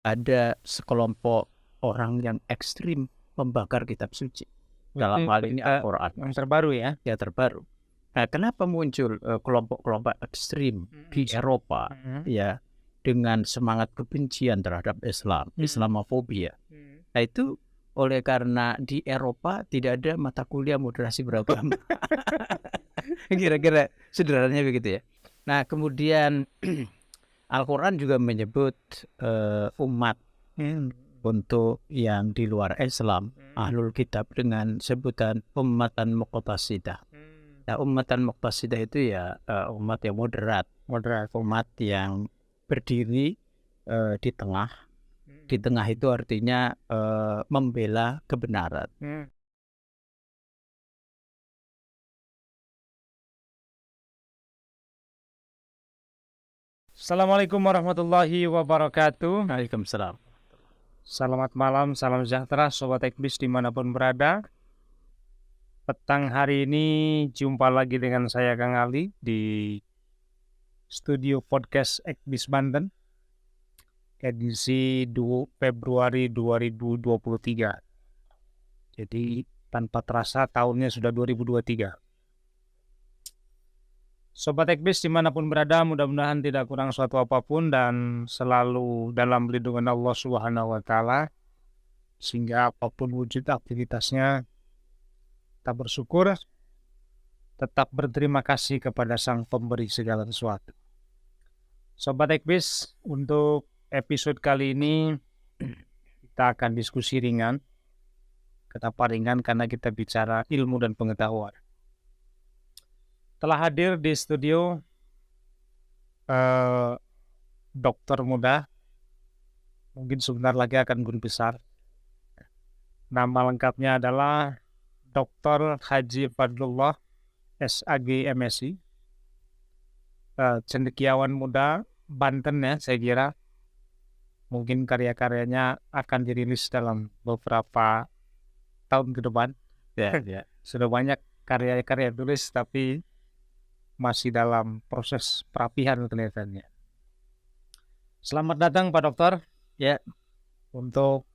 ada sekelompok orang yang ekstrim membakar kitab suci. Dalam hal ini Al-Quran. Yang terbaru ya. Ya, terbaru. Nah, kenapa muncul kelompok-kelompok ekstrim di Eropa ya dengan semangat kebencian terhadap Islam, Islamofobia? Nah, itu oleh karena di Eropa tidak ada mata kuliah moderasi beragama. Kira-kira sederhananya begitu ya. Nah, kemudian Al-Quran juga menyebut umat untuk yang di luar Islam, Ahlul Kitab, dengan sebutan ummatan muqtasidah. Nah, ummatan muqtasidah itu ya umat yang moderat, umat yang berdiri di tengah. Di tengah itu artinya membela kebenaran. Assalamualaikum warahmatullahi wabarakatuh. Waalaikumsalam. Selamat malam, salam sejahtera Sobat Ekbis dimanapun berada. Petang hari ini jumpa lagi dengan saya Kang Ali di studio podcast Ekbis Banten, edisi 2 Februari 2023. Jadi tanpa terasa tahunnya sudah 2023. Sobat Ekbis dimanapun berada, mudah-mudahan tidak kurang suatu apapun dan selalu dalam lindungan Allah Subhanahu wa Ta'ala, sehingga apapun wujud aktivitasnya kita bersyukur, tetap berterima kasih kepada Sang Pemberi segala sesuatu. Sobat Ekbis, untuk episode kali ini kita akan diskusi ringan. Kenapa ringan? Karena kita bicara ilmu dan pengetahuan. Telah hadir di studio dokter muda, mungkin sebentar lagi akan guru besar. Nama lengkapnya adalah Dr. Haji Fadlullah SAG MSI, cendekiawan muda Banten ya, saya kira. Mungkin karya-karyanya akan dirilis dalam beberapa tahun ke depan. Ya. Sudah banyak karya-karya tulis tapi masih dalam proses perapihan kelihatannya. Selamat datang Pak Dokter Ya. untuk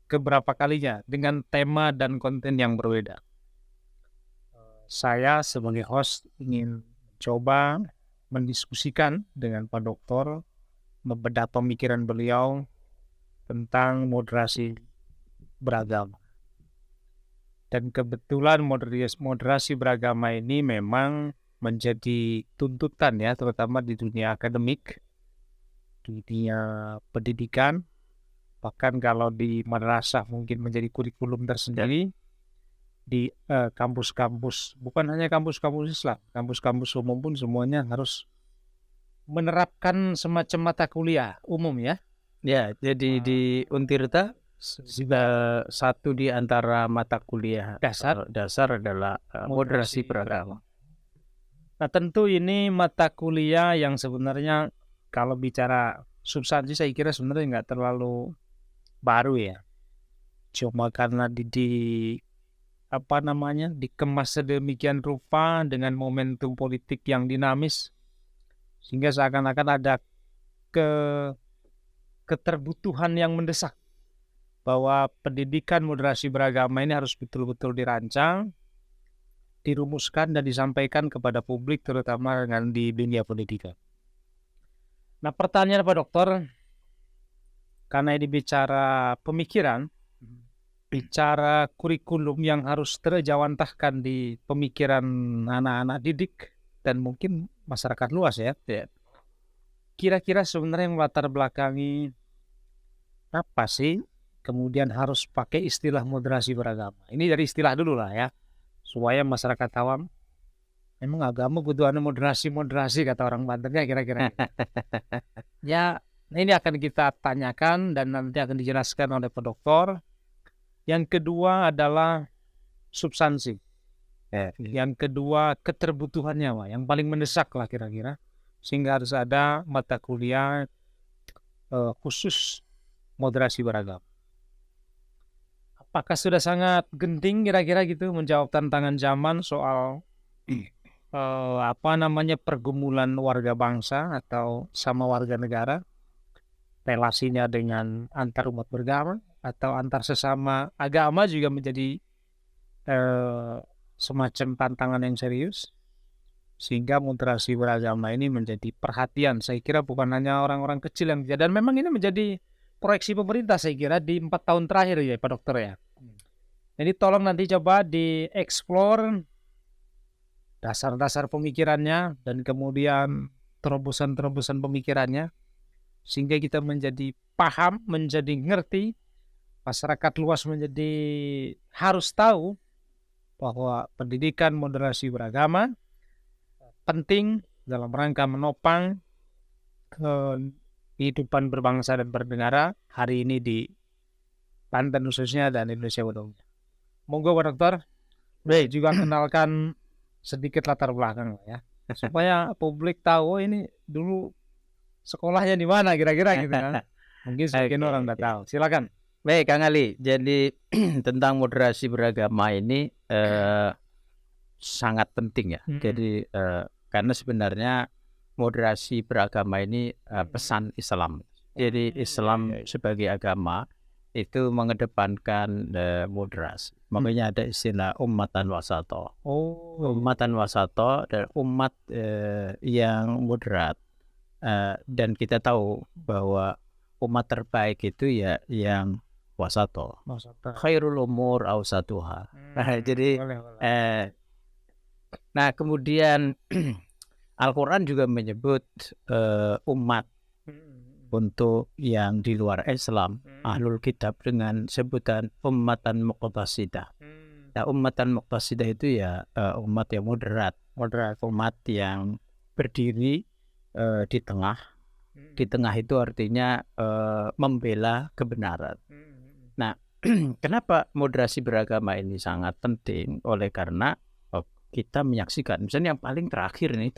keberapa kalinya dengan tema dan konten yang berbeda. Saya sebagai host ingin coba mendiskusikan dengan Pak Dokter, membedah pemikiran beliau tentang moderasi beragama. Dan kebetulan moderasi beragama ini memang menjadi tuntutan ya, terutama di dunia akademik, dunia pendidikan, bahkan kalau di madrasah mungkin menjadi kurikulum tersendiri. Di kampus-kampus, bukan hanya kampus-kampus Islam, kampus-kampus umum pun semuanya harus menerapkan semacam mata kuliah umum ya. Ya, jadi di Untirta satu di antara mata kuliah dasar adalah moderasi beragama. Nah, tentu ini mata kuliah yang sebenarnya kalau bicara substansi saya kira sebenarnya nggak terlalu baru ya. Cuma karena dikemas sedemikian rupa dengan momentum politik yang dinamis, sehingga seakan-akan ada keterbutuhan yang mendesak bahwa pendidikan moderasi beragama ini harus betul-betul dirancang, dirumuskan dan disampaikan kepada publik, terutama dengan di dunia pendidikan. Nah, pertanyaan Pak Dokter, karena ini bicara pemikiran, bicara kurikulum yang harus terjawantahkan di pemikiran anak-anak didik dan mungkin masyarakat luas ya. Kira-kira sebenarnya yang latar belakangi apa sih kemudian harus pakai istilah moderasi beragama? Ini dari istilah dulu lah ya, supaya masyarakat awam, emang agama butuh moderasi kata orang Banten ya kira-kira. Ya, ini akan kita tanyakan dan nanti akan dijelaskan oleh Pak Dokter. Yang kedua adalah substansi. Yang kedua keterbutuhannya, Pak. Yang paling mendesak lah kira-kira. Sehingga harus ada mata kuliah khusus moderasi beragama. Apakah sudah sangat genting kira-kira gitu menjawab tantangan zaman soal pergumulan warga bangsa atau sama warga negara relasinya dengan antar umat beragama atau antar sesama agama juga menjadi semacam tantangan yang serius, sehingga moderasi beragama ini menjadi perhatian. Saya kira bukan hanya orang-orang kecil yang dan memang ini menjadi proyeksi pemerintah saya kira di 4 tahun terakhir ya Pak Dokter ya. Jadi tolong nanti coba dieksplor dasar-dasar pemikirannya dan kemudian terobosan-terobosan pemikirannya, sehingga kita menjadi paham, menjadi ngerti, masyarakat luas menjadi harus tahu bahwa pendidikan moderasi beragama penting dalam rangka menopang kehidupan berbangsa dan bernegara hari ini di Banten khususnya dan Indonesia umumnya. Monggo Pak Dokter, baik juga kenalkan sedikit latar belakang ya, supaya publik tahu ini dulu sekolahnya di mana kira-kira gitu kan. Mungkin sebagian orang nggak tahu. Silakan. Baik Kang Ali, jadi tentang moderasi beragama ini sangat penting ya. Jadi karena sebenarnya moderasi beragama ini pesan Islam. Jadi Islam sebagai agama itu mengedepankan moderasi. Makanya ada istilah ummatan wasato. Ummatan wasato dan umat yang moderat. Dan kita tahu bahwa umat terbaik itu ya yang wasato. Khairul umur awsatuha. Jadi nah kemudian Al-Quran juga menyebut umat untuk yang di luar Islam, ahlul kitab dengan sebutan ummatan muqtasidah. Nah, ummatan muqtasidah itu ya umat yang moderat, umat yang berdiri di tengah. Di tengah itu artinya membela kebenaran. Nah, kenapa moderasi beragama ini sangat penting? Oleh karena kita menyaksikan, misalnya yang paling terakhir nih,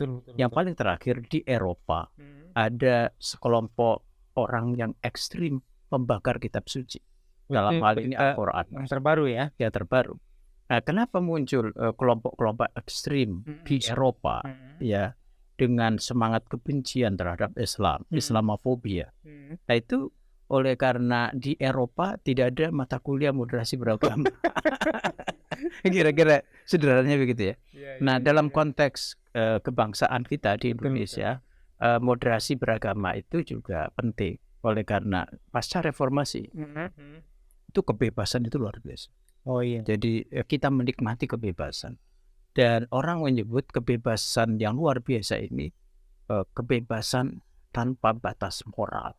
paling terakhir di Eropa ada sekelompok orang yang ekstrim membakar kitab suci. Dalam hal ini Al-Quran. Yang terbaru ya? Ya terbaru. Nah, kenapa muncul kelompok-kelompok ekstrim di Eropa ya dengan semangat kebencian terhadap Islam, Islamofobia? Nah itu oleh karena di Eropa tidak ada mata kuliah moderasi beragama. Kira-kira sederhananya begitu ya. Nah, dalam konteks kebangsaan kita di Indonesia, moderasi beragama itu juga penting. Oleh karena pasca reformasi itu kebebasan itu luar biasa. Jadi kita menikmati kebebasan. Dan orang menyebut kebebasan yang luar biasa ini kebebasan tanpa batas moral.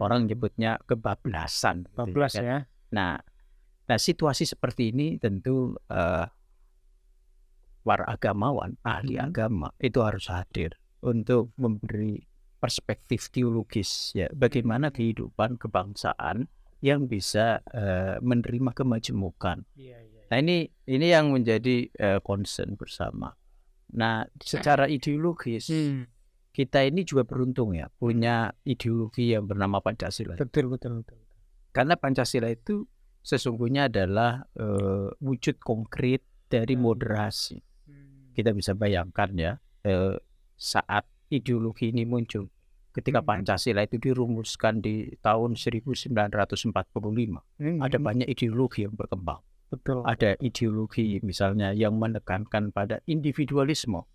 Orang nyebutnya kebablasan. Bablas ya. Nah, situasi seperti ini tentu para agamawan, ahli agama itu harus hadir untuk memberi perspektif teologis ya, bagaimana kehidupan kebangsaan yang bisa menerima kemajemukan. Nah, ini yang menjadi concern bersama. Nah, secara ideologis kita ini juga beruntung ya punya ideologi yang bernama Pancasila. Betul. Karena Pancasila itu sesungguhnya adalah wujud konkret dari moderasi. Kita bisa bayangkan ya saat ideologi ini muncul ketika Pancasila itu dirumuskan di tahun 1945. Ada banyak ideologi yang berkembang. Betul. Ada ideologi misalnya yang menekankan pada individualisme.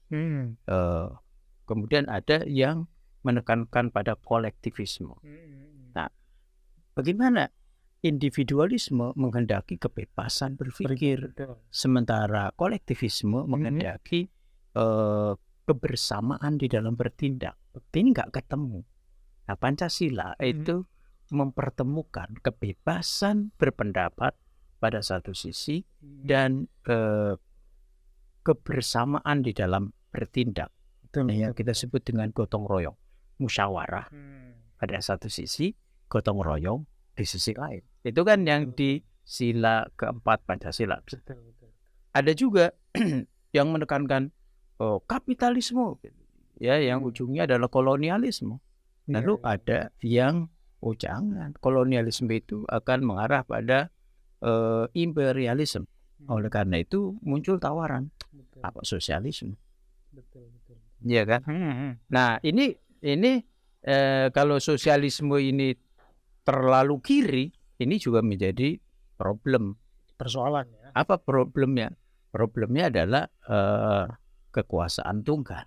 Kemudian ada yang menekankan pada kolektivisme. Nah, bagaimana individualisme menghendaki kebebasan berpikir, sementara kolektivisme menghendaki kebersamaan di dalam bertindak. Ini nggak ketemu. Nah, Pancasila itu mempertemukan kebebasan berpendapat pada satu sisi dan kebersamaan di dalam bertindak. Yang kita sebut dengan gotong royong, musyawarah pada satu sisi, gotong royong di sisi lain. Itu kan yang di sila keempat Pancasila. Ada juga yang menekankan kapitalisme, ya, yang ujungnya adalah kolonialisme. Lalu ada yang jangan, kolonialisme itu akan mengarah pada imperialisme. Oleh karena itu muncul tawaran apa sosialisme. Iya kan? Nah, ini kalau sosialisme ini terlalu kiri, ini juga menjadi problem. Persoalan ya. Apa problemnya? Problemnya adalah kekuasaan tunggal.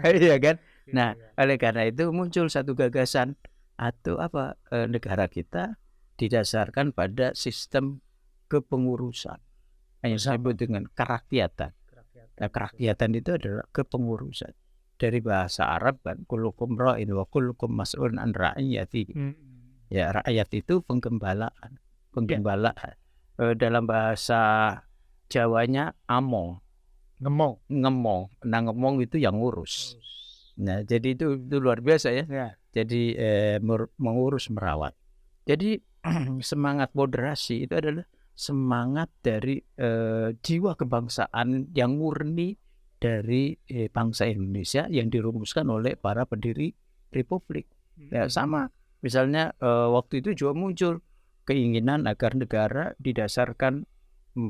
Iya kan? Nah, oleh karena itu muncul satu gagasan atau negara kita didasarkan pada sistem kepengurusan yang disebut dengan kerakyatan. Nah, kerakyatan itu adalah kepengurusan. Dari bahasa Arab kan, kullukum ra'in wa kullukum mas'ulun an ra'iyati. Ya, rakyat itu penggembalaan. Dalam bahasa Jawanya among. Ngemong. Nah, ngemong itu yang ngurus. Nah, jadi itu luar biasa ya. Jadi mengurus, merawat. Jadi semangat moderasi itu adalah semangat dari jiwa kebangsaan yang murni dari bangsa Indonesia yang dirumuskan oleh para pendiri Republik. Ya, sama. Misalnya waktu itu juga muncul keinginan agar negara didasarkan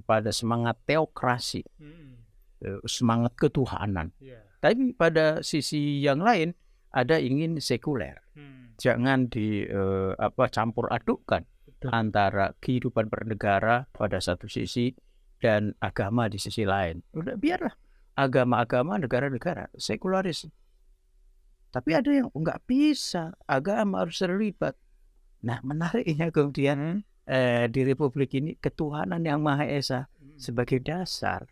pada semangat teokrasi, semangat ketuhanan. Tapi pada sisi yang lain ada ingin sekuler. Jangan campur adukkan antara kehidupan bernegara pada satu sisi dan agama di sisi lain. Udah biarlah agama-agama, negara-negara sekularis. Tapi ada yang nggak bisa, agama harus terlibat. Nah, menariknya kemudian di Republik ini ketuhanan yang Maha Esa sebagai dasar,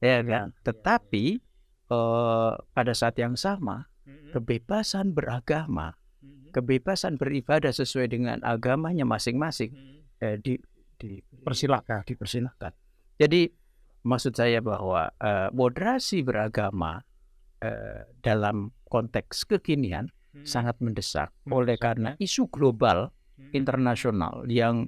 ya kan? Tetapi pada saat yang sama kebebasan beragama, kebebasan beribadah sesuai dengan agamanya masing-masing dipersilahkan. Jadi maksud saya bahwa moderasi beragama dalam konteks kekinian sangat mendesak oleh karena isu global internasional yang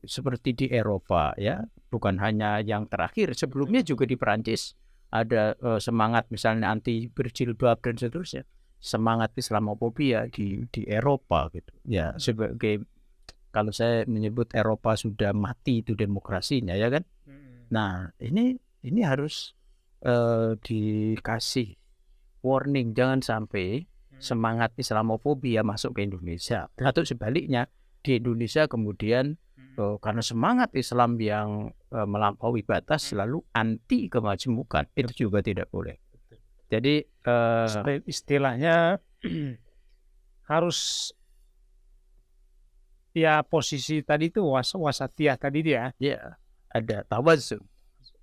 seperti di Eropa ya, bukan hanya yang terakhir, sebelumnya juga di Perancis ada semangat misalnya anti berjilbab dan seterusnya, semangat Islamofobia di Eropa gitu ya, sebagai kalau saya menyebut Eropa sudah mati itu demokrasinya ya kan. Nah, ini harus dikasih warning, jangan sampai semangat Islamofobia masuk ke Indonesia, atau sebaliknya di Indonesia kemudian karena semangat Islam yang melampaui batas selalu anti kemajemukan, itu juga tidak boleh. Jadi istilahnya harus ya posisi tadi itu wasatiyah tadi dia. Ya, ada tawazun.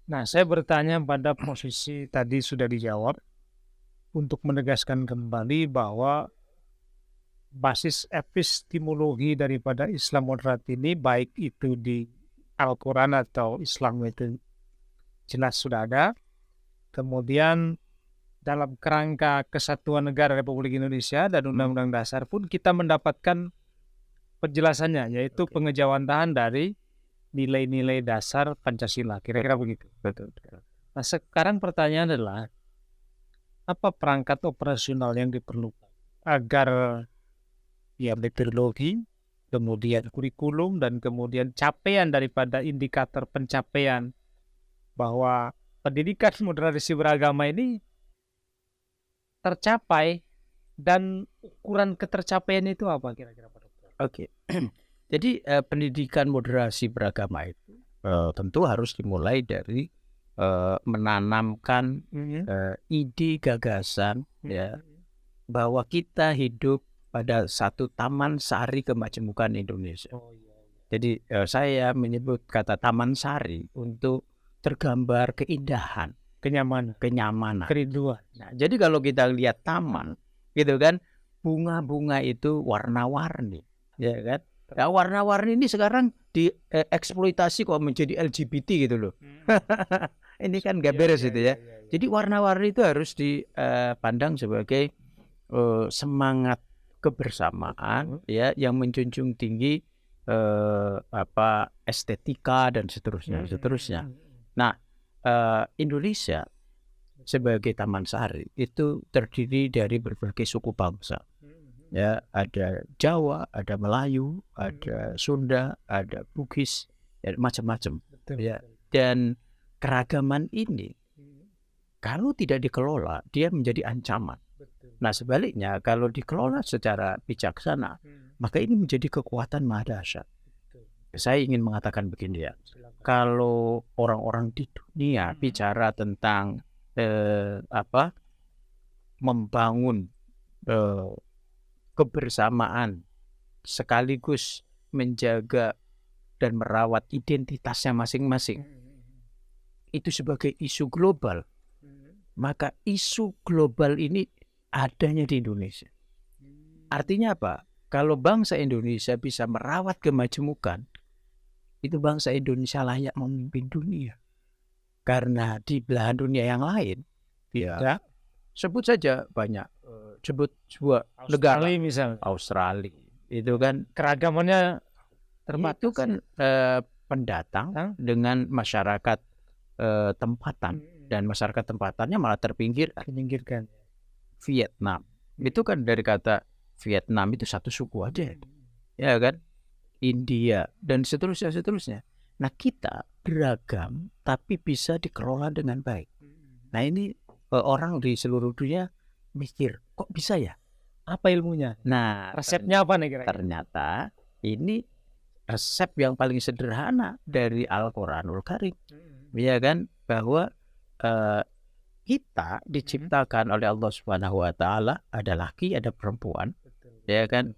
Nah, saya bertanya pada posisi tadi sudah dijawab untuk menegaskan kembali bahwa basis epistemologi daripada Islam moderat ini, baik itu di Al-Quran atau Islam, itu jelas sudah ada. Kemudian dalam kerangka kesatuan negara Republik Indonesia dan Undang-Undang Dasar pun kita mendapatkan penjelasannya, yaitu pengejawantahan dari nilai-nilai dasar Pancasila, kira-kira begitu. Betul. Nah, sekarang pertanyaan adalah apa perangkat operasional yang diperlukan agar ya metodologi, kemudian kurikulum, dan kemudian capaian daripada indikator pencapaian bahwa pendidikan moderasi beragama ini tercapai, dan ukuran ketercapaian itu apa kira-kira Pak Dokter? Oke. Jadi pendidikan moderasi beragama itu tentu harus dimulai dari menanamkan ide gagasan ya, bahwa kita hidup pada satu taman sari kemajemukan Indonesia. Jadi saya menyebut kata taman sari untuk tergambar keindahan, kenyamanan, kerinduan. Nah, jadi kalau kita lihat taman gitu kan, bunga-bunga itu warna-warni, ya kan? Ya, warna-warni ini sekarang dieksploitasi kok menjadi LGBT gitu loh. Ini kan gak beres itu ya. Jadi warna-warni itu harus dipandang sebagai semangat kebersamaan ya, yang menjunjung tinggi estetika dan seterusnya. Nah, Indonesia sebagai taman sari itu terdiri dari berbagai suku bangsa. Ya, ada Jawa, ada Melayu, ada Sunda, ada Bugis, ya, macam-macam. Ya. Dan keragaman ini kalau tidak dikelola, dia menjadi ancaman. Nah sebaliknya kalau dikelola secara bijaksana, maka ini menjadi kekuatan maha dahsyat. Saya ingin mengatakan begini ya, kalau orang-orang di dunia bicara tentang membangun kebersamaan sekaligus menjaga dan merawat identitasnya masing-masing, itu sebagai isu global, maka isu global ini adanya di Indonesia. Artinya apa? Kalau bangsa Indonesia bisa merawat kemajemukan, itu bangsa Indonesia layak memimpin dunia. Karena di belahan dunia yang lain, ya, sebut saja banyak, sebut sebuah negara, misalnya Australia, itu kan keragamannya terbatas. Itu kan pendatang dengan masyarakat tempatan, dan masyarakat tempatannya malah terpinggirkan. Vietnam, itu kan dari kata Vietnam itu satu suku aja, ya kan? India dan seterusnya. Nah kita beragam tapi bisa dikelola dengan baik. Nah ini orang di seluruh dunia mikir, kok bisa ya? Apa ilmunya? Nah resepnya apa nih kira-kira? Ternyata ini resep yang paling sederhana dari Al-Quranul Karim, ya kan? Bahwa kita diciptakan oleh Allah Subhanahu Wa Taala, ada laki ada perempuan, ya kan?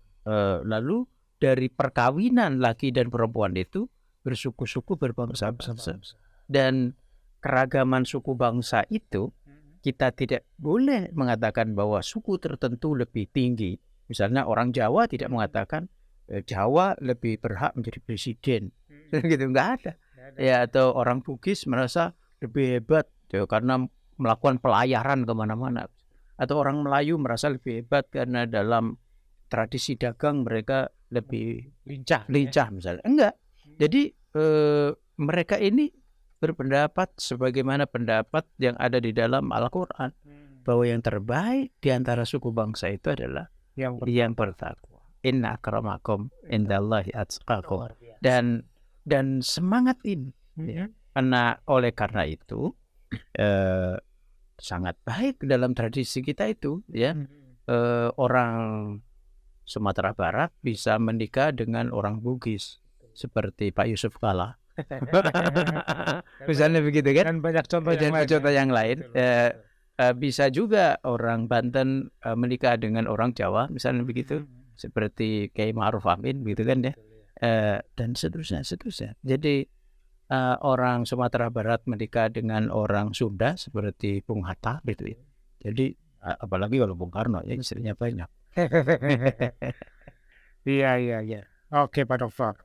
Lalu dari perkawinan laki dan perempuan itu bersuku-suku berbangsa-bangsa, dan keragaman suku bangsa itu kita tidak boleh mengatakan bahwa suku tertentu lebih tinggi. Misalnya orang Jawa tidak mengatakan Jawa lebih berhak menjadi presiden, gitu, nggak ada. Ya, atau orang Bugis merasa lebih hebat ya, karena melakukan pelayaran kemana-mana, atau orang Melayu merasa lebih hebat karena dalam tradisi dagang mereka lebih lincah misalnya. Enggak. Jadi mereka ini berpendapat sebagaimana pendapat yang ada di dalam Al-Quran, bahwa yang terbaik di antara suku bangsa itu adalah yang bertakwa. Inna akramakum indallahi atqakum. Dan semangat ini ya, karena itu sangat baik dalam tradisi kita itu ya. Orang Sumatera Barat bisa menikah dengan orang Bugis seperti Pak Yusuf Kala. Misalnya begitu kan? Dan banyak contoh yang lain. Bisa juga orang Banten menikah dengan orang Jawa, misalnya begitu, seperti Kiai Ma'ruf Amin, gitu kan ya. Dan seterusnya. Jadi orang Sumatera Barat menikah dengan orang Sunda seperti Bung Hatta, gitu ya. Jadi apalagi kalau Bung Karno ya istrinya banyak. Iya. Oke Pak Dokter.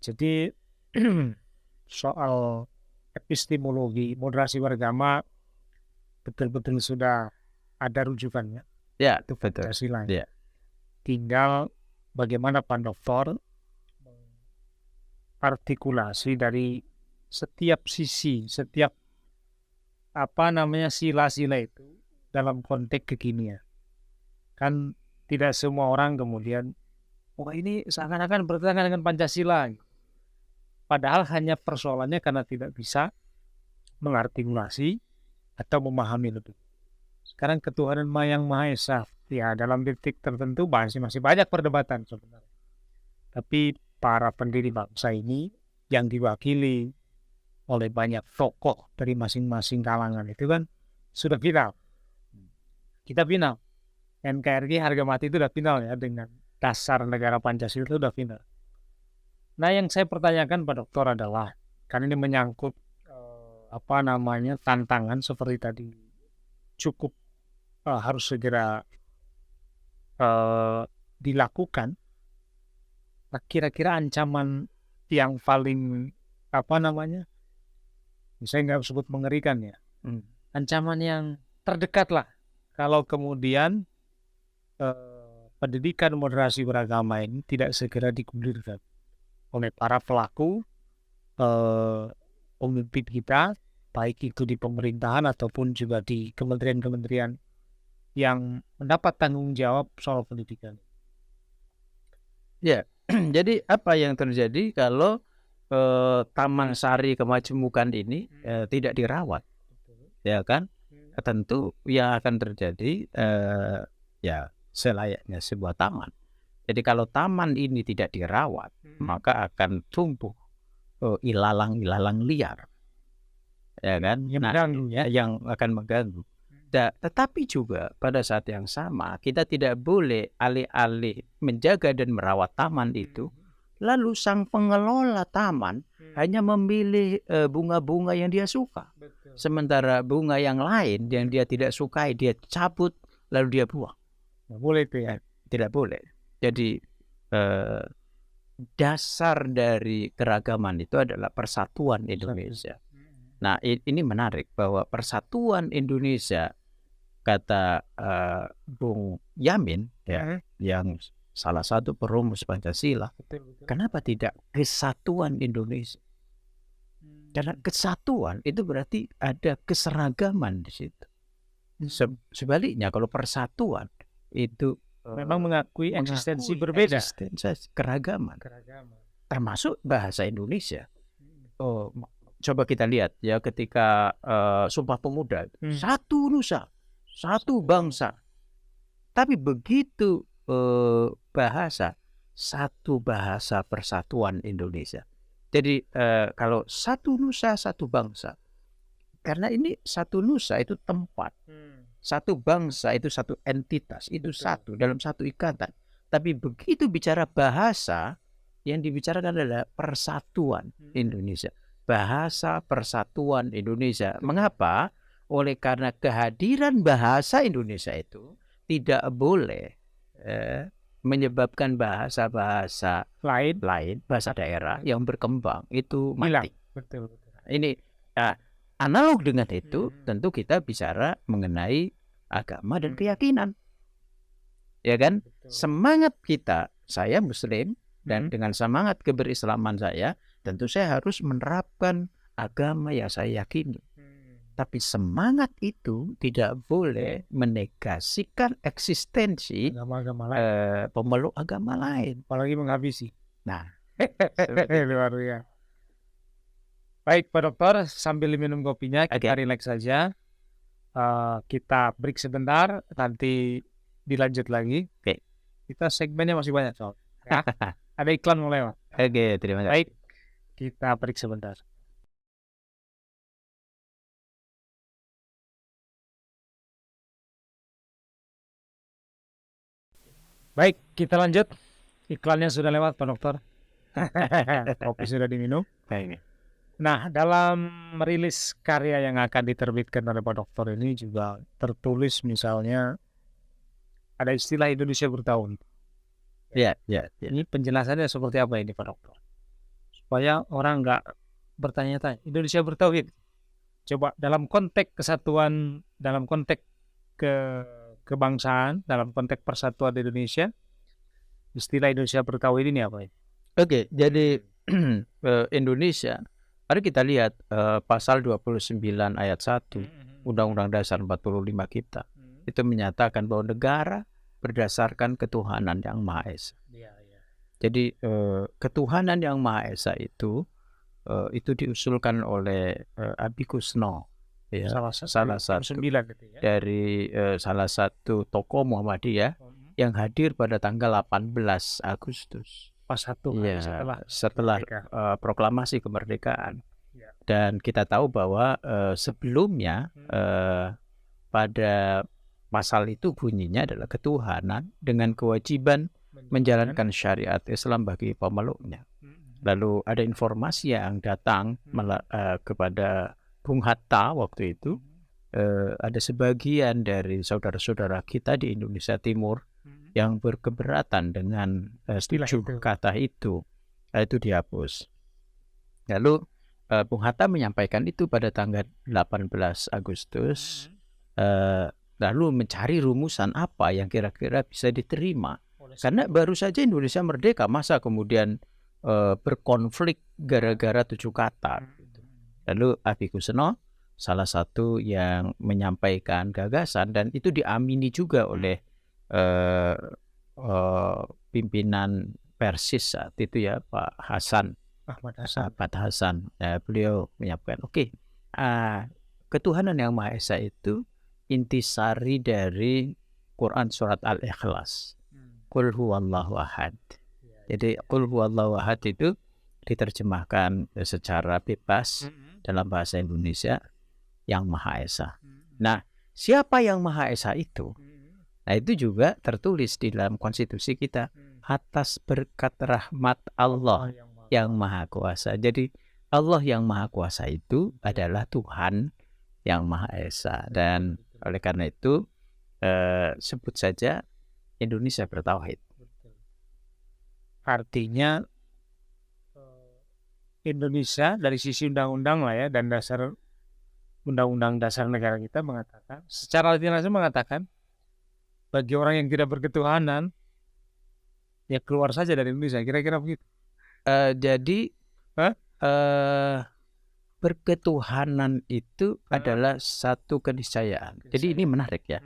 Jadi soal epistemologi moderasi beragama betul-betul sudah ada rujukannya. Ya, itu betul. Ya. Tinggal bagaimana Pak Dokter artikulasi dari setiap sisi, setiap sila-sila itu dalam konteks kekinian. Kan tidak semua orang kemudian ini seakan-akan bertentangan dengan Pancasila. Padahal hanya persoalannya karena tidak bisa mengartikulasi atau memahami lebih. Sekarang ketuhanan yang Maha Esa, ya dalam titik tertentu masih banyak perdebatan sebenarnya. Tapi para pendiri bangsa ini yang diwakili oleh banyak tokoh dari masing-masing kalangan itu kan sudah final. Kita final. NKRI harga mati itu udah final ya, dengan dasar negara Pancasila itu udah final. Nah yang saya pertanyakan Pak Dokter adalah, karena ini menyangkut tantangan seperti tadi, cukup harus segera dilakukan. Nah, kira-kira ancaman yang paling saya nggak sebut mengerikan ya, ancaman yang terdekat lah kalau kemudian pendidikan moderasi beragama ini tidak segera digulirkan oleh para pelaku pemimpin kita, baik itu di pemerintahan ataupun juga di kementerian-kementerian yang mendapat tanggung jawab soal pendidikan. Ya, jadi apa yang terjadi kalau Taman Sari Kemajemukan ini tidak dirawat, ya kan? tentu yang akan terjadi ya selayaknya sebuah taman. Jadi kalau taman ini tidak dirawat, maka akan tumbuh ilalang-ilalang liar, ya kan? Yang Nah, mengganggu ya. yang akan mengganggu. Tetapi juga pada saat yang sama kita tidak boleh alih-alih menjaga dan merawat taman itu, lalu sang pengelola taman hanya memilih bunga-bunga yang dia suka. Betul. Sementara bunga yang lain yang dia tidak sukai dia cabut lalu dia buang. Nggak boleh itu ya. Tidak boleh. Jadi dasar dari keragaman itu adalah persatuan Indonesia. Nah, ini menarik bahwa persatuan Indonesia, kata Bung Yamin ya, yang salah satu perumus Pancasila. Betul. Kenapa tidak kesatuan Indonesia? Karena kesatuan itu berarti ada keseragaman di situ. Sebaliknya kalau persatuan itu memang mengakui eksistensi berbeda, eksistensi keragaman, termasuk bahasa Indonesia. Coba kita lihat ya ketika Sumpah Pemuda, satu nusa, satu bangsa. Tapi begitu bahasa, satu bahasa persatuan Indonesia. Jadi kalau satu nusa, satu bangsa. Karena ini satu nusa itu tempat. Satu bangsa itu satu entitas, itu satu dalam satu ikatan. Tapi begitu bicara bahasa, yang dibicarakan adalah persatuan Indonesia. Bahasa persatuan Indonesia. Mengapa? Oleh karena kehadiran bahasa Indonesia itu tidak boleh menyebabkan bahasa-bahasa lain, bahasa daerah yang berkembang itu mati. Betul. Ini analog dengan itu, tentu kita bicara mengenai agama dan keyakinan. Ya kan? Semangat kita, saya Muslim, dan dengan semangat keberislaman saya, tentu saya harus menerapkan agama yang saya yakini. Tapi semangat itu tidak boleh menegasikan eksistensi pemeluk agama lain. Apalagi menghabisi. Nah, luar biasa. Baik Pak Dokter, sambil minum kopinya kita relax saja. Kita break sebentar, nanti dilanjut lagi. Kita segmennya masih banyak soal. Ya. Ada iklan mau lewat. Terima kasih. Baik, kita break sebentar. Baik, kita lanjut. Iklannya sudah lewat Pak Dokter. Kopi sudah diminum. Nah, dalam merilis karya yang akan diterbitkan oleh Pak Dokter ini juga tertulis misalnya ada istilah Indonesia bertahun. Ya. Ini penjelasannya seperti apa ini Pak Dokter? Supaya orang nggak bertanya-tanya, Indonesia bertauhid. Coba dalam konteks kesatuan, dalam konteks kebangsaan, dalam konteks persatuan Indonesia, istilah Indonesia bertauhid ini apa ini? Jadi Indonesia, mari kita lihat pasal 29 ayat 1 Undang-Undang Dasar 45 kita. Itu menyatakan bahwa negara berdasarkan ketuhanan yang Maha Esa. Jadi ketuhanan yang Maha Esa itu diusulkan oleh Abi Kusno, ya, salah satu dari salah satu tokoh Muhammadiyah yang hadir pada tanggal 18 Agustus. Setelah proklamasi kemerdekaan. Dan kita tahu bahwa sebelumnya pada pasal itu bunyinya adalah ketuhanan dengan kewajiban menjalankan syariat Islam bagi pemeluknya. Lalu ada informasi yang datang kepada Bung Hatta waktu itu, ada sebagian dari saudara-saudara kita di Indonesia Timur yang berkeberatan dengan setuju kata itu dihapus. Lalu Bung Hatta menyampaikan itu pada tanggal 18 Agustus, lalu mencari rumusan apa yang kira-kira bisa diterima. Karena baru saja Indonesia merdeka, masa kemudian berkonflik gara-gara 7 kata. Lalu Abi Kusno salah satu yang menyampaikan gagasan, dan itu diamini juga oleh pimpinan Persis saat itu ya, Pak Ahmad Hasan. Beliau menyampaikan, ketuhanan yang Maha Esa itu intisari dari Quran surat Al-Ikhlas. Qul huwallahu ahad. Jadi qul huwallahu ahad itu diterjemahkan secara bebas dalam bahasa Indonesia yang Maha Esa. Nah, siapa yang Maha Esa itu? Nah, itu juga tertulis di dalam konstitusi kita, atas berkat rahmat Allah yang Maha Kuasa. Jadi Allah yang Maha Kuasa itu adalah Tuhan yang Maha Esa. Dan oleh karena itu sebut saja Indonesia bertauhid. Artinya Indonesia dari sisi undang-undang lah ya, dan dasar undang-undang dasar negara kita mengatakan, secara langsung mengatakan, bagi orang yang tidak berketuhanan ya keluar saja dari Indonesia, kira-kira begitu. Jadi berketuhanan itu adalah satu keniscayaan. Jadi ini menarik ya.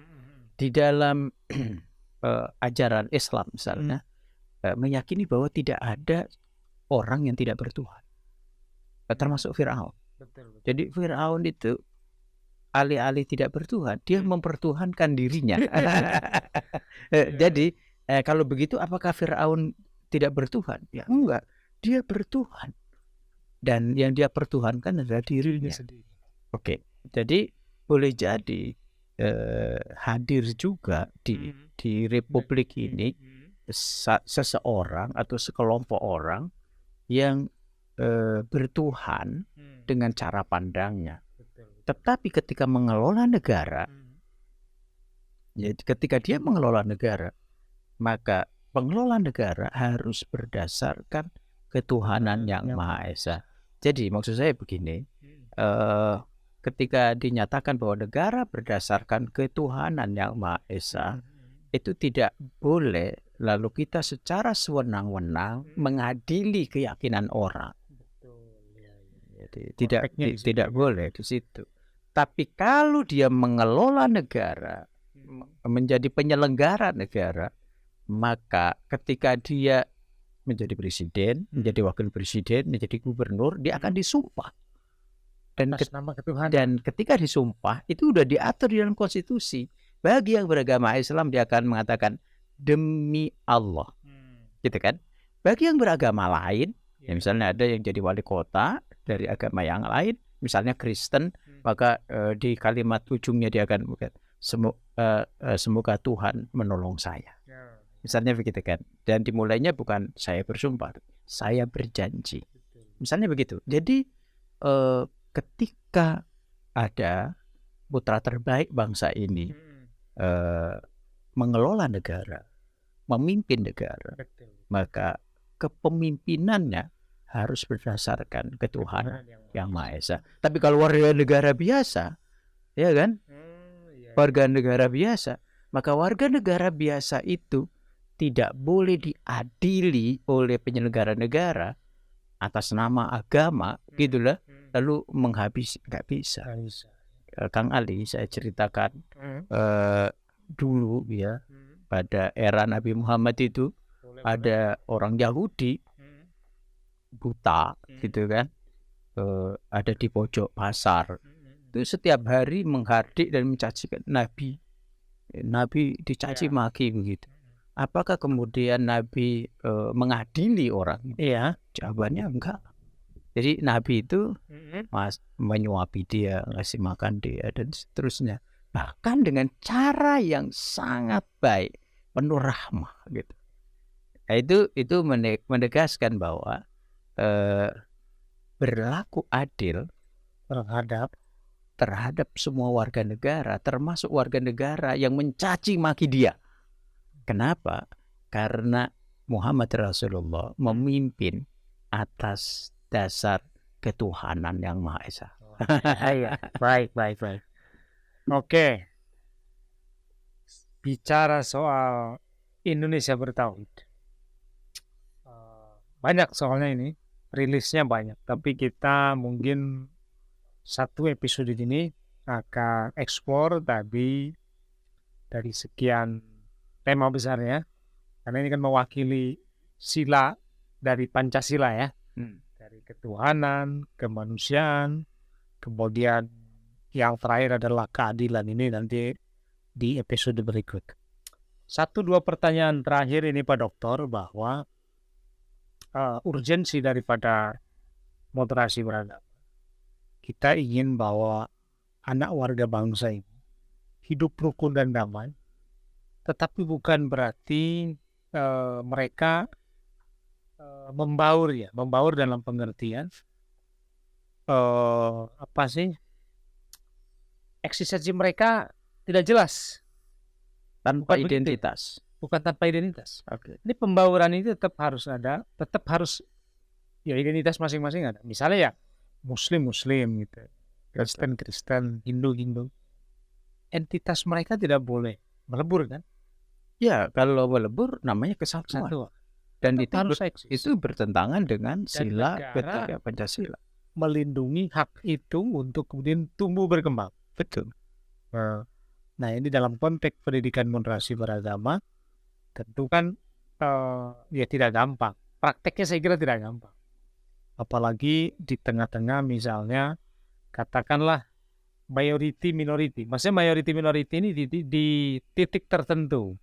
Di dalam ajaran Islam misalnya meyakini bahwa tidak ada orang yang tidak bertuhan, termasuk Fir'aun. Jadi Fir'aun itu alih-alih tidak bertuhan, dia mempertuhankan dirinya. Jadi kalau begitu apakah Fir'aun tidak bertuhan? Ya enggak, dia bertuhan. Dan yang dia pertuhankan adalah dirinya sendiri. Oke, jadi boleh jadi hadir juga di Republik ini seseorang atau sekelompok orang yang bertuhan dengan cara pandangnya. Tetapi ketika mengelola negara, ya, ketika dia mengelola negara, maka pengelola negara harus berdasarkan ketuhanan yang Maha Esa. Jadi maksud saya begini, ketika dinyatakan bahwa negara berdasarkan ketuhanan yang Maha Esa, itu tidak boleh lalu kita secara sewenang-wenang mengadili keyakinan orang. Jadi tidak boleh di situ. Tapi kalau dia mengelola negara, menjadi penyelenggara negara, maka ketika dia menjadi presiden, menjadi wakil presiden, menjadi gubernur, dia akan disumpah. Dan ketika disumpah, itu sudah diatur di dalam konstitusi. Bagi yang beragama Islam, dia akan mengatakan demi Allah, gitu kan? Bagi yang beragama lain, ya misalnya ada yang jadi wali kota dari agama yang lain, misalnya Kristen, maka di kalimat ujungnya dia akan semoga Tuhan menolong saya. Misalnya begitu kan. Dan dimulainya bukan saya bersumpah, saya berjanji. Misalnya begitu. Jadi ketika ada putra terbaik bangsa ini mengelola negara, memimpin negara, maka kepemimpinannya harus berdasarkan ketuhanan yang Maha Esa. Tapi kalau warga negara biasa, ya kan, warga negara biasa, maka warga negara biasa itu tidak boleh diadili oleh penyelenggara negara atas nama agama, gitulah, lalu menghabisi, nggak bisa. Kang Ali, saya ceritakan dulu ya, pada era Nabi Muhammad itu ada orang Yahudi buta, gitu kan, ada di pojok pasar, itu setiap hari menghardik dan mencacikan Nabi dicaci maki begitu. Apakah kemudian Nabi mengadili orang? Iya, jawabannya enggak. Jadi Nabi itu menyuapi dia, ngasih makan dia, dan seterusnya. Bahkan dengan cara yang sangat baik, penuh rahmah gitu. Nah, itu menegaskan bahwa berlaku adil terhadap semua warga negara, termasuk warga negara yang mencaci maki dia. Kenapa? Karena Muhammad Rasulullah memimpin atas dasar ketuhanan yang Maha Esa. Baik. Oke. Bicara soal Indonesia bertauhid, banyak soalnya ini, rilisnya banyak. Tapi kita mungkin satu episode ini akan eksplor tadi dari sekian tema besarnya, karena ini kan mewakili sila dari Pancasila ya, dari ketuhanan, kemanusiaan, kemudian yang terakhir adalah keadilan. Ini nanti di episode berikut. 1-2 pertanyaan terakhir ini Pak Dokter, bahwa urgensi daripada moderasi beragama. Kita ingin bahwa anak warga bangsa ini hidup rukun dan damai, tetapi bukan berarti mereka membaur dalam pengertian eksistensi mereka tidak jelas, Tanpa Bukan begitu. identitas. bukan tanpa identitas. Oke. Ini pembauran itu tetap harus ada, tetap harus ya identitas masing-masing ada. Misalnya ya Muslim gitu, Kristen, Hindu. Entitas mereka tidak boleh melebur kan? Ya, kalau melebur namanya kesatuan. Satu. Dan Tetap itu harus eksis. itu bertentangan dengan sila negara ketiga Pancasila. Melindungi hak itu untuk kemudian tumbuh berkembang. Betul. Nah, ini dalam konteks pendidikan moderasi beragama tentu kan ya tidak gampang. Prakteknya saya kira tidak gampang. Apalagi di tengah-tengah misalnya katakanlah majority minority. Maksudnya majority minority ini di titik tertentu.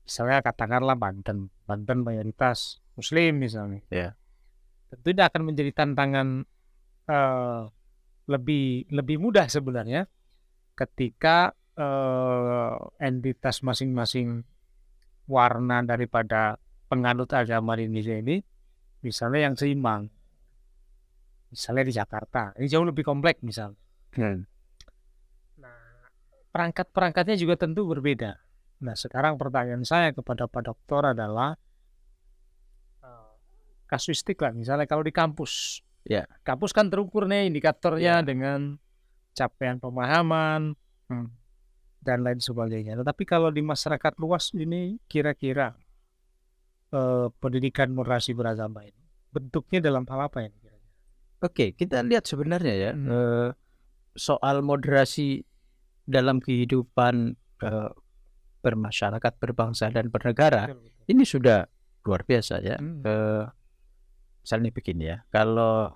Misalnya katakanlah Banten mayoritas Muslim misalnya. Ya. Tentu ini akan menjadi tantangan lebih mudah sebenarnya ketika entitas masing-masing warna daripada penganut agama di Indonesia ini misalnya yang seimbang. Misalnya di Jakarta, ini jauh lebih kompleks misalnya. Nah, perangkat-perangkatnya juga tentu berbeda. Nah, sekarang pertanyaan saya kepada Pak Dokter adalah kasuistik lah. Misalnya kalau di kampus, Ya. kampus kan terukur nih indikatornya Ya. dengan capaian pemahaman dan lain sebagainya. Tetapi kalau di masyarakat luas ini kira-kira pendidikan moderasi beragama ini bentuknya dalam hal apa ini? Oke, kita lihat sebenarnya ya soal moderasi dalam kehidupan bermasyarakat, berbangsa dan bernegara. Betul. Ini sudah luar biasa ya. Misalnya begini ya, kalau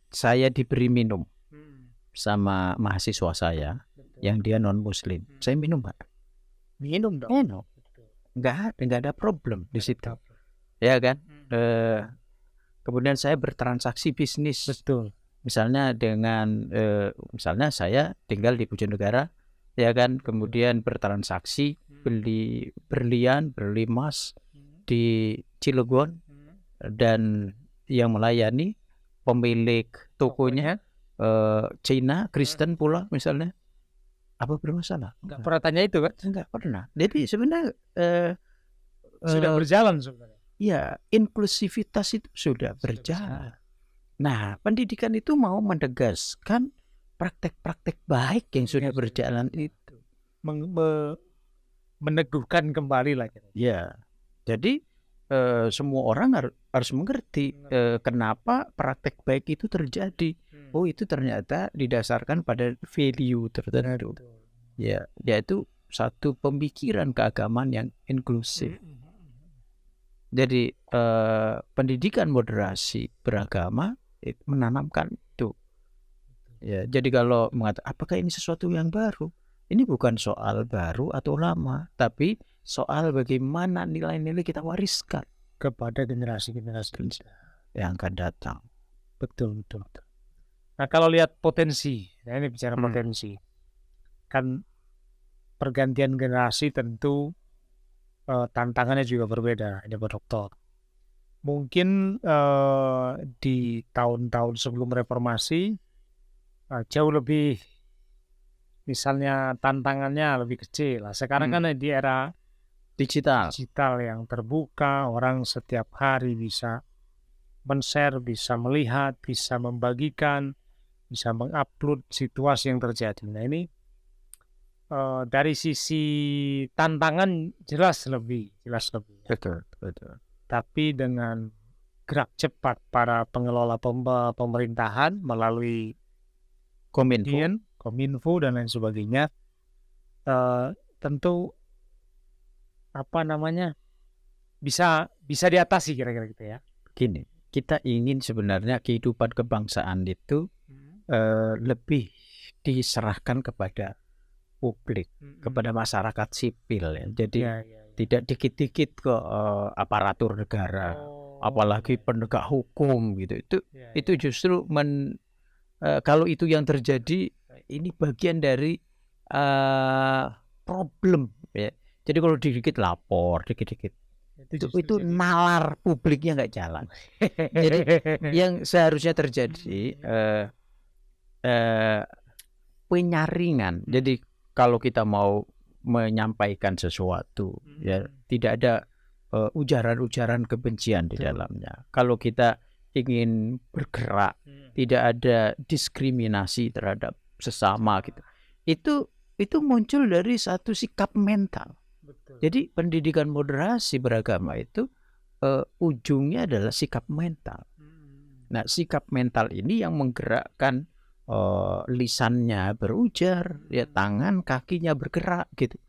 saya diberi minum sama mahasiswa saya yang dia non Muslim, saya minum Pak. Minum dong. Minum. Nggak ada problem di situ, ya kan? Kemudian saya bertransaksi bisnis. Betul. Misalnya dengan misalnya saya tinggal di Bojonegara, ya kan, kemudian bertransaksi beli berlian, beli emas di Cilegon, dan yang melayani pemilik tokonya Cina, Kristen pula misalnya, apa bermasalah? Nggak pernah tanya itu kan? Enggak pernah. Jadi sebenarnya sudah berjalan sebenarnya. Ya, inklusivitas itu sudah berjalan. Nah, pendidikan itu mau menegaskan praktek-praktek baik yang sudah berjalan itu, meneguhkan kembali lah. Ya, jadi semua orang harus mengerti kenapa praktek baik itu terjadi. Oh, itu ternyata didasarkan pada value tertentu. Ya, yaitu satu pemikiran keagamaan yang inklusif. Jadi pendidikan moderasi beragama menanamkan itu. Ya, jadi kalau mengatakan apakah ini sesuatu yang baru? Ini bukan soal baru atau lama, tapi soal bagaimana nilai-nilai kita wariskan kepada generasi-generasi yang akan datang. Betul. Nah, kalau lihat potensi, nah ini bicara potensi, kan pergantian generasi tentu tantangannya juga berbeda, ini Pak Dokter. Mungkin di tahun-tahun sebelum reformasi jauh lebih, misalnya tantangannya lebih kecil. Sekarang kan di era digital yang terbuka, orang setiap hari bisa men-share, bisa melihat, bisa membagikan, bisa mengupload situasi yang terjadi. Nah, ini dari sisi tantangan jelas lebih. Betul. Tapi dengan gerak cepat para pengelola pemerintahan melalui Kominfo dan lain sebagainya, tentu bisa diatasi kira-kira gitu ya. Gini, kita ingin sebenarnya kehidupan kebangsaan itu lebih diserahkan kepada publik, kepada masyarakat sipil ya. Jadi Ya. tidak dikit-dikit ke aparatur negara, apalagi penegak hukum gitu. Itu justru kalau itu yang terjadi, ini bagian dari problem ya. Jadi kalau dikit-dikit lapor, dikit-dikit itu nalar publiknya nggak jalan. Jadi yang seharusnya terjadi penyaringan. Jadi kalau kita mau menyampaikan sesuatu ya tidak ada ujaran-ujaran kebencian di dalamnya. Kalau kita ingin bergerak tidak ada diskriminasi terhadap sesama gitu. Itu muncul dari satu sikap mental. Jadi pendidikan moderasi beragama itu ujungnya adalah sikap mental. Nah, sikap mental ini yang menggerakkan lisannya berujar, ya tangan kakinya bergerak gitu.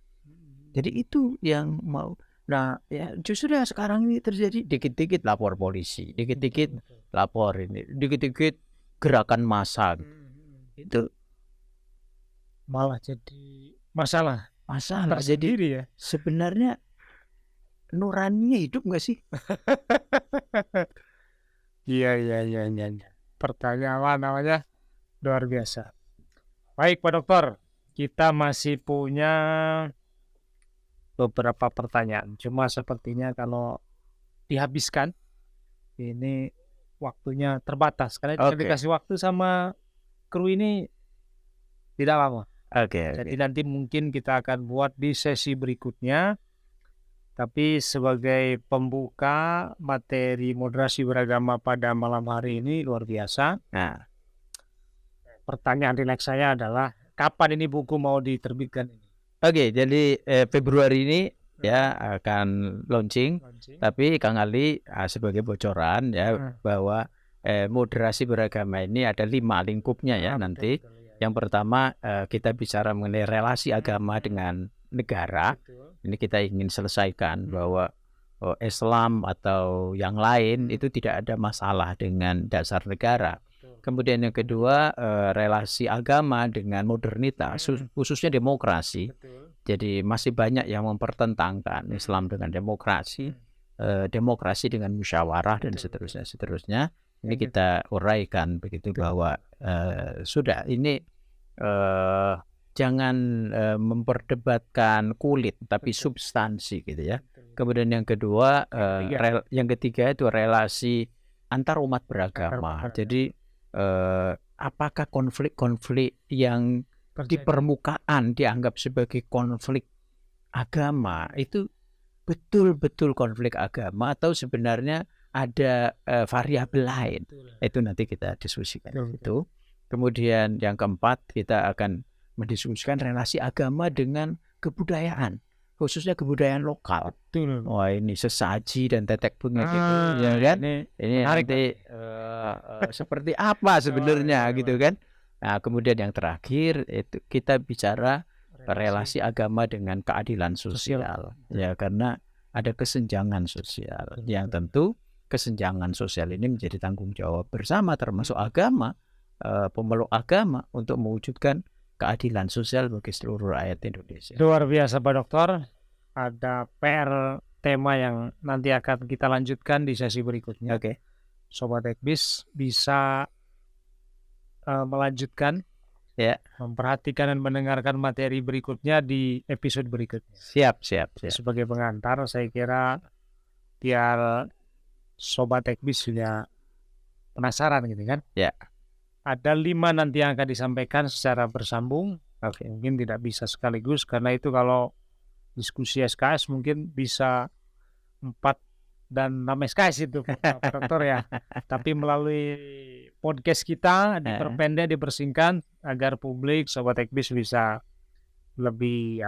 Jadi itu yang mau. Nah, ya justru yang sekarang ini terjadi dikit-dikit lapor polisi, dikit-dikit lapor ini, dikit-dikit gerakan massa gitu. Itu malah jadi masalah jadi ya. Sebenarnya nuraninya hidup nggak sih? Iya. Pertanyaan namanya luar biasa. Baik Pak Dokter, kita masih punya beberapa pertanyaan. Cuma sepertinya kalau dihabiskan ini waktunya terbatas karena dikasih waktu sama kru ini tidak lama. Jadi nanti mungkin kita akan buat di sesi berikutnya. Tapi sebagai pembuka materi moderasi beragama pada malam hari ini luar biasa. Nah, pertanyaan rileks saya adalah kapan ini buku mau diterbitkan ini? Jadi Februari ini ya akan launching. Tapi Kang Ali sebagai bocoran ya bahwa moderasi beragama ini ada 5 lingkupnya ya nanti. Yang pertama kita bicara mengenai relasi agama dengan negara. Ini kita ingin selesaikan bahwa Islam atau yang lain itu tidak ada masalah dengan dasar negara. Kemudian yang kedua relasi agama dengan modernitas, khususnya demokrasi. Jadi masih banyak yang mempertentangkan Islam dengan demokrasi, demokrasi dengan musyawarah dan seterusnya. Ini kita uraikan begitu bahwa sudah ini jangan memperdebatkan kulit tapi substansi gitu ya. Kemudian yang kedua yang ketiga itu relasi antar umat beragama. Jadi apakah konflik-konflik yang di permukaan dianggap sebagai konflik agama itu betul-betul konflik agama atau sebenarnya ada variabel lain? Itu nanti kita diskusikan itu. Kemudian yang keempat kita akan mendiskusikan relasi agama dengan kebudayaan, khususnya kebudayaan lokal. Wah, ini sesaji dan tetek bunga gitu, ya kan? Ini nanti seperti apa sebenarnya gitu kan? Nah, kemudian yang terakhir itu kita bicara relasi agama dengan keadilan sosial. Ya, karena ada kesenjangan sosial. Yang tentu kesenjangan sosial ini menjadi tanggung jawab bersama termasuk agama, pemeluk agama untuk mewujudkan keadilan sosial bagi seluruh rakyat Indonesia. Luar biasa Pak Dokter. Ada PR tema yang nanti akan kita lanjutkan di sesi berikutnya. Sobat Ekbis bisa melanjutkan ya, memperhatikan dan mendengarkan materi berikutnya di episode berikutnya. Siap. Sebagai pengantar saya kira biar Sobat Ekbis juga penasaran gitu kan. Ya. Ada 5 nanti yang akan disampaikan secara bersambung. Mungkin tidak bisa sekaligus karena itu kalau diskusi SKS mungkin bisa 4 dan 6 SKS itu Pak Dokter ya. Tapi melalui podcast kita diperpendek, dipersingkat agar publik Sobat Ekbis bisa lebih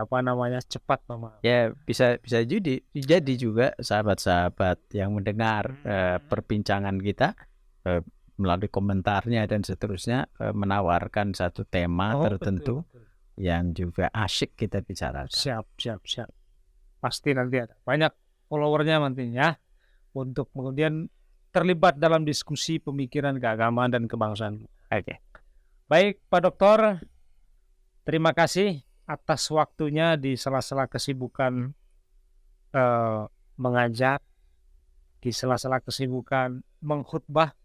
cepat memahami. Ya, bisa jadi juga sahabat-sahabat yang mendengar perbincangan kita melalui komentarnya dan seterusnya menawarkan satu tema tertentu yang juga asyik kita bicarakan. Siap. Pasti nanti ada banyak followernya nantinya untuk kemudian terlibat dalam diskusi pemikiran keagamaan dan kebangsaan. Baik Pak Dokter, Terima kasih atas waktunya di sela-sela kesibukan mengajar, di sela-sela kesibukan mengkhutbah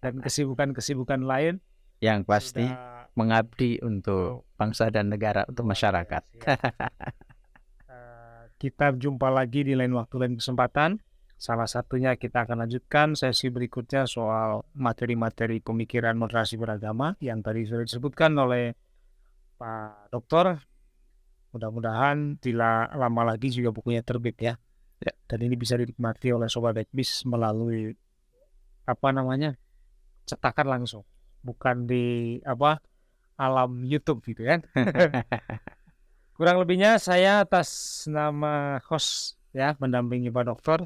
dan kesibukan-kesibukan lain. Yang pasti Sudah mengabdi untuk bangsa dan negara, untuk masyarakat. Kita jumpa lagi di lain waktu, lain kesempatan. Salah satunya kita akan lanjutkan sesi berikutnya soal materi-materi pemikiran moderasi beragama yang tadi sudah disebutkan oleh Pak Dokter. Mudah-mudahan tidak lama lagi juga bukunya terbit ya. Dan ini bisa dinikmati oleh Sobat Backbiz melalui cetakan langsung, bukan di alam YouTube gitu kan. Kurang lebihnya saya atas nama host ya mendampingi Pak Dokter.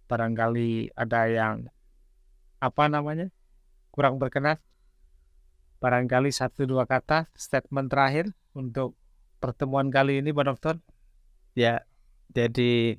Barangkali ada yang kurang berkenan. Barangkali 1-2 kata statement terakhir untuk pertemuan kali ini Pak Dokter. Ya, jadi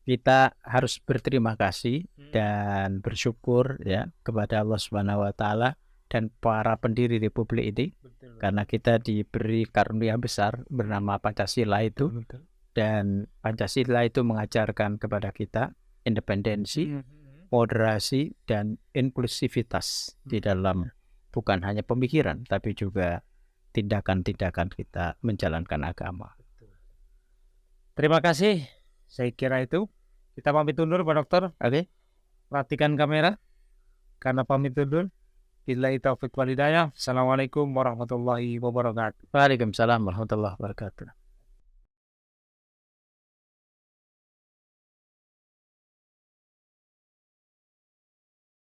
kita harus berterima kasih dan bersyukur ya kepada Allah Subhanahu wa taala dan para pendiri Republik ini. Betul. Karena kita diberi karunia besar bernama Pancasila itu. Betul. Dan Pancasila itu mengajarkan kepada kita independensi, moderasi, dan inklusivitas di dalam bukan hanya pemikiran tapi juga tindakan-tindakan kita menjalankan agama. Terima kasih. Saya kira itu. Kita pamit undur Pak Dokter. Oke. Perhatikan kamera. Karena pamit undur. Billahi taufiq wal hidayah. Assalamualaikum warahmatullahi wabarakatuh. Waalaikumsalam warahmatullahi wabarakatuh.